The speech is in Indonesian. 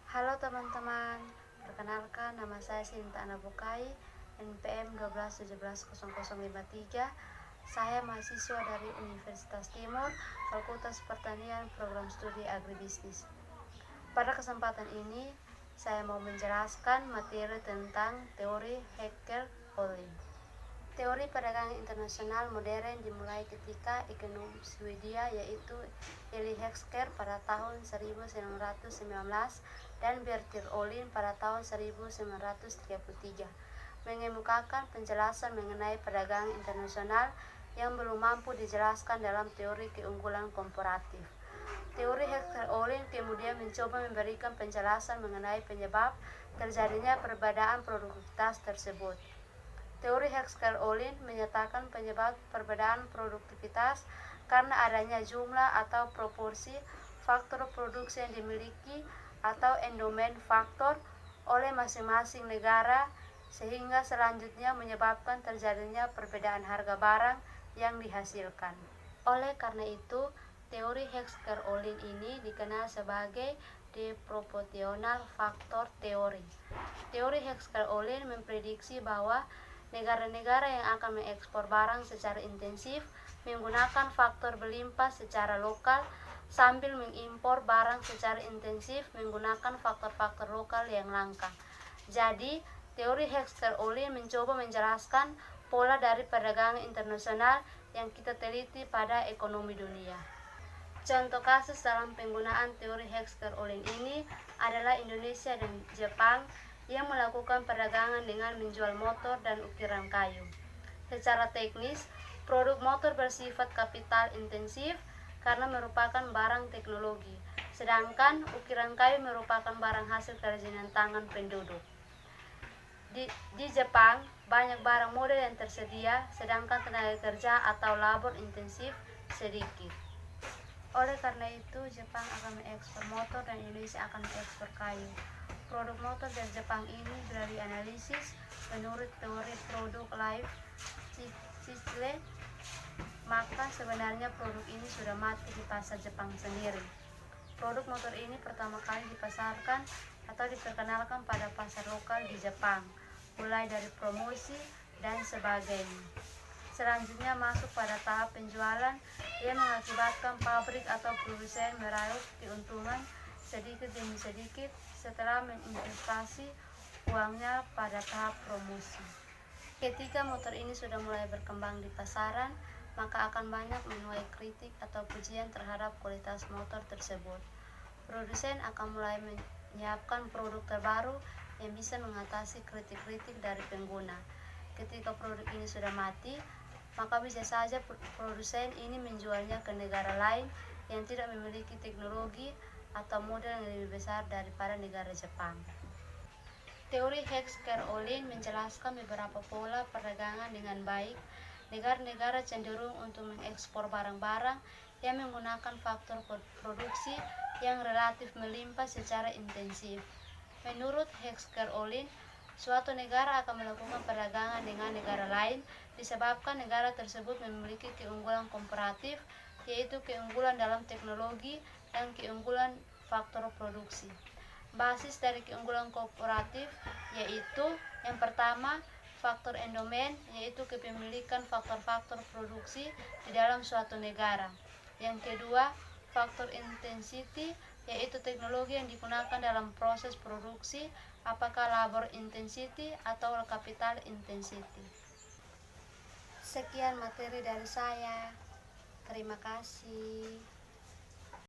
Halo teman-teman, perkenalkan nama saya Sinta Anabukai, NPM 12170053. Saya mahasiswa dari Universitas Timur, Fakultas Pertanian, Program Studi Agribisnis. Pada kesempatan ini, saya mau menjelaskan materi tentang teori Haeckel-Ollin. Teori perdagangan internasional modern dimulai ketika ekonom Swedia yaitu Eli Heckscher pada tahun 1919 dan Bertil Ohlin pada tahun 1933 mengemukakan penjelasan mengenai perdagangan internasional yang belum mampu dijelaskan dalam teori keunggulan komparatif. Teori Heckscher-Ohlin kemudian mencoba memberikan penjelasan mengenai penyebab terjadinya perbedaan produktivitas tersebut. Teori Heckscher-Ohlin menyatakan penyebab perbedaan produktivitas karena adanya jumlah atau proporsi faktor produksi yang dimiliki atau endomen faktor oleh masing-masing negara, sehingga selanjutnya menyebabkan terjadinya perbedaan harga barang yang dihasilkan. Oleh karena itu, teori Heckscher-Ohlin ini dikenal sebagai deproportional factor theory. Teori Heckscher-Ohlin memprediksi bahwa negara-negara yang akan mengekspor barang secara intensif menggunakan faktor berlimpah secara lokal sambil mengimpor barang secara intensif menggunakan faktor-faktor lokal yang langka. Jadi, teori Heckscher-Ohlin mencoba menjelaskan pola dari perdagangan internasional yang kita teliti pada ekonomi dunia. Contoh kasus dalam penggunaan teori Heckscher-Ohlin ini adalah Indonesia dan Jepang yang melakukan perdagangan dengan menjual motor dan ukiran kayu. Secara teknis, produk motor bersifat kapital intensif karena merupakan barang teknologi, sedangkan ukiran kayu merupakan barang hasil kerajinan tangan penduduk. Di Jepang, banyak barang model yang tersedia, sedangkan tenaga kerja atau labor intensif sedikit. Oleh karena itu, Jepang akan mengekspor motor dan Indonesia akan mengekspor kayu. Produk motor dari Jepang ini bila dianalisis menurut teori produk life cycle, maka sebenarnya produk ini sudah mati di pasar Jepang sendiri. Produk motor ini pertama kali dipasarkan atau diperkenalkan pada pasar lokal di Jepang, mulai dari promosi dan sebagainya. Selanjutnya masuk pada tahap penjualan yang mengakibatkan pabrik atau produsen meraup keuntungan sedikit demi sedikit setelah menginvestasi uangnya pada tahap promosi. Ketika motor ini sudah mulai berkembang di pasaran, maka akan banyak menuai kritik atau pujian terhadap kualitas motor tersebut. Produsen akan mulai menyiapkan produk terbaru yang bisa mengatasi kritik-kritik dari pengguna. Ketika produk ini sudah mati, maka bisa saja produsen ini menjualnya ke negara lain yang tidak memiliki teknologi atau model yang lebih besar daripada negara Jepang. Teori Heckscher-Ohlin menjelaskan beberapa pola perdagangan dengan baik. Negara-negara cenderung untuk mengekspor barang-barang yang menggunakan faktor produksi yang relatif melimpah secara intensif. Menurut Heckscher-Ohlin, suatu negara akan melakukan perdagangan dengan negara lain disebabkan negara tersebut memiliki keunggulan komparatif, yaitu keunggulan dalam teknologi dan keunggulan faktor produksi. Basis dari keunggulan komparatif yaitu yang pertama, faktor endomen, yaitu kepemilikan faktor-faktor produksi di dalam suatu negara. Yang kedua, faktor intensity, yaitu teknologi yang digunakan dalam proses produksi, apakah labor intensity atau capital intensity. Sekian materi dari saya. Terima kasih.